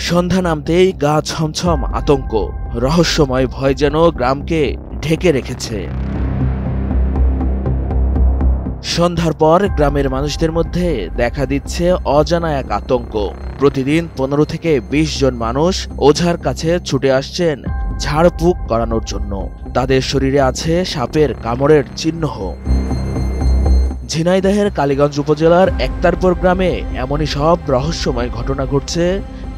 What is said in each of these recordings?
সন্ধ্যা নামতেই গা ছমছম আতঙ্ক, রহস্যময় ভয় যেন গ্রামকে ঢেকে রেখেছে। সন্ধ্যার পর গ্রামের মানুষদের মধ্যে দেখা দিচ্ছে অজানা এক আতঙ্ক। প্রতিদিন 15 থেকে 20 জন মানুষ ওঝার কাছে ছুটে আসছেন ঝাড়ফুঁক করানোর জন্য। তাদের শরীরে আছে সাপের কামড়ের চিহ্ন। ঝিনাইদহের কালীগঞ্জ উপজেলার একতারপুর গ্রামে এমনই সব রহস্যময় ঘটনা ঘটছে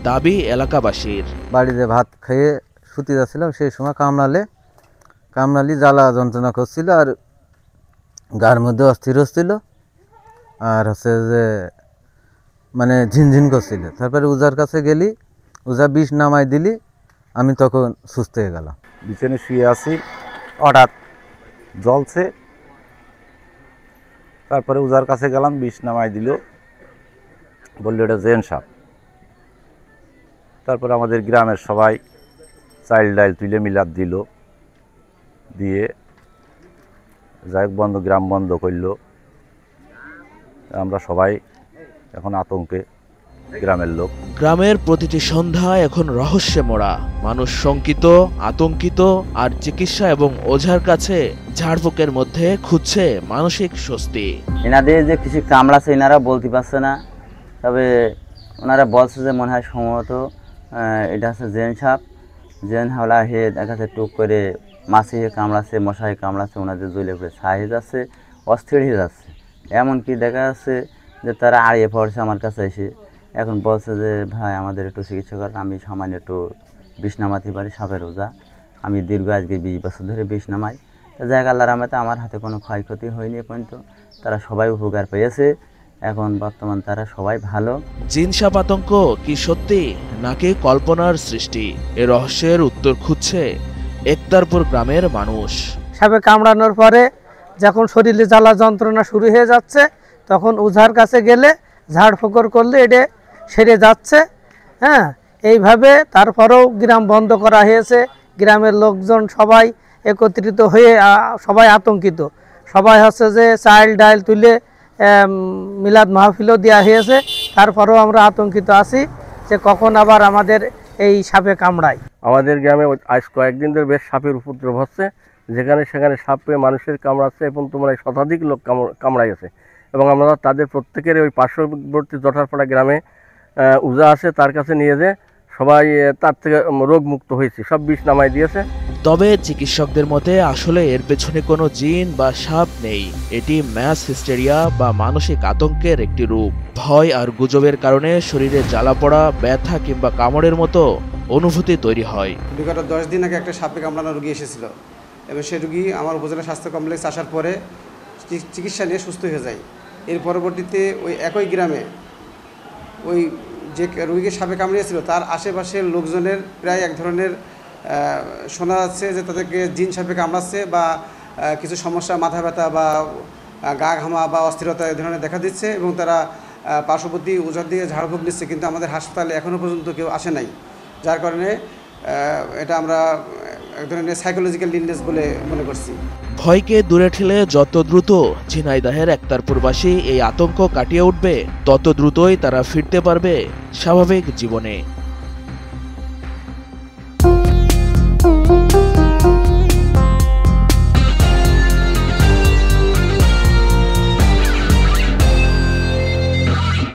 দাবি এলাকাবাসীর। বাড়িতে ভাত খেয়ে শুতে যাচ্ছিলাম, সেই সময় কামড়ালি জ্বালা যন্ত্রণা করছিল, আর গার মধ্যে অস্থির হচ্ছিল, আর হচ্ছে যে মানে ঝিনঝিন করছিল। তারপরে উজার কাছে গেলি, উজা বিষ নামাই দিলি, আমি তখন সুস্থ হয়ে গেলাম। বিছানে শুয়ে আছি, হঠাৎ জ্বলছে। তারপরে উজার কাছে গেলাম, বিষ নামাই দিল, বললো এটা জেন সাপ। তারপরে আমাদের গ্রামের সবাই চাইল ডাইল তুলে মিলাদ দিল, দিয়ে যাই গ্রাম বন্ধ করলো। আমরা সবাই এখন আতঙ্কে, গ্রামের লোক। গ্রামের প্রতিটি সন্ধ্যা এখন রহস্যে মোড়া। মানুষ শঙ্কিত, আতঙ্কিত, আর চিকিৎসা এবং ওঝার কাছে ঝাড়ফুঁকের মধ্যে খুঁজছে মানসিক স্বস্তি। এনাদের যে কিছু কামড়াছে এনারা বলতে পারছে না, তবে ওনারা বলছে যে মনে হয় সম্ভবত এটা হচ্ছে জেন সাপ। জেন হাওলা হয়ে দেখা যাচ্ছে টুক করে মাছি কামড়াচ্ছে, মশাই কামড়াচ্ছে, ওনাদের জ্বলে পড়ে ছাই হয়ে যাচ্ছে, অস্থির হয়ে যাচ্ছে। এমনকি দেখা যাচ্ছে যে তারা আড়িয়ে পড়ছে আমার কাছে এসে, এখন বলছে যে ভাই আমাদের একটু চিকিৎসা করেন, আমি সামান্য একটু বিষ নামাতে পারি, সাপের ওঝা। আমি দীর্ঘ আজকে 20 বছর ধরে বিষ নামাই। জায়গা আল্লাহর রহমতে আমার হাতে কোনো ক্ষয়ক্ষতি হয়নি পর্যন্ত। তারা সবাই উপকার পেয়েছে, এখন বর্তমান তারা সবাই ভালো। জিন সাপ আতঙ্ক কি সত্যি নাকি কল্পনার সৃষ্টি? এ রহস্যের উত্তর খুঁজছে একতারপুর গ্রামের মানুষ। সাপে কামড়ানোর পরে যখন শরীরে জ্বালা যন্ত্রণা শুরু হয়ে যাচ্ছে, তখন ওঝার কাছে গেলে ঝাড়ফুঁকর করলে এটা সেরে যাচ্ছে। হ্যাঁ, এইভাবে তারপরেও গ্রাম বন্ধ করা হয়েছে। গ্রামের লোকজন সবাই একত্রিত হয়ে সবাই আতঙ্কিত। সবাই হচ্ছে যে চাইল ডাইল তুলে মিলাদ মাহফিলও দেওয়া হয়েছে। তারপরেও আমরা আতঙ্কিত আছি যে কখন আবার আমাদের এই সাপে কামড়ায়। আমাদের গ্রামে আজ কয়েকদিন ধরে বেশ সাপের উপদ্রব হচ্ছে, যেখানে সেখানে সাপে মানুষের কামড়াচ্ছে এবং তোমার শতাধিক লোক কামড়াইছে। এবং আমরা তাদের প্রত্যেকের ওই পার্শ্ববর্তী জটারপাড়া গ্রামে উজা আছে, তার কাছে নিয়ে যে সবাই তার থেকে রোগ মুক্ত হয়েছে, সব বিষ নামাই দিয়েছে। তবে চিকিৎসকদের মতে আসলে এর পেছনে কোনো জিন বা সাপ নেই। এটি ম্যাস হিস্টেরিয়া বা মানসিক আতঙ্কের একটি রূপ। ভয় আর গুজবের কারণে শরীরে জ্বালা পড়া, ব্যথা কিংবা কামড়ের মতো অনুভূতি তৈরি হয়। বিগত 10 দিন আগে একটা সাপে কামড়ানো রোগী এসেছিল, এবং সেই রোগী আমার উপজেলা স্বাস্থ্য কমপ্লেক্স আসার পরে চিকিৎসা নিয়ে সুস্থ হয়ে যায়। এর পরবর্তীতে ওই একই গ্রামে ওই যে রোগীকে সাপে কামড়িয়েছিল তার আশেপাশের লোকজনের প্রায় এক ধরনের শোনা যাচ্ছে যে তাদেরকে জিন সাপে কামড়াচ্ছে, বা কিছু সমস্যা, মাথা ব্যথা বা গা ঘামা বা অস্থিরতা এই ধরনের দেখা দিচ্ছে, এবং তারা পার্শ্ববর্তী ওঝার দিকে ঝাড়ফুঁক নিচ্ছে, কিন্তু আমাদের হাসপাতালে এখনও পর্যন্ত কেউ আসে নাই। যার কারণে এটা আমরা এক ধরনের সাইকোলজিক্যাল ইলনেস বলে মনে করছি। ভয়কে দূরে ঠেলে যত দ্রুত ঝিনাইদহের একতারপুরবাসী এই আতঙ্ক কাটিয়ে উঠবে, তত দ্রুতই তারা ফিরতে পারবে স্বাভাবিক জীবনে।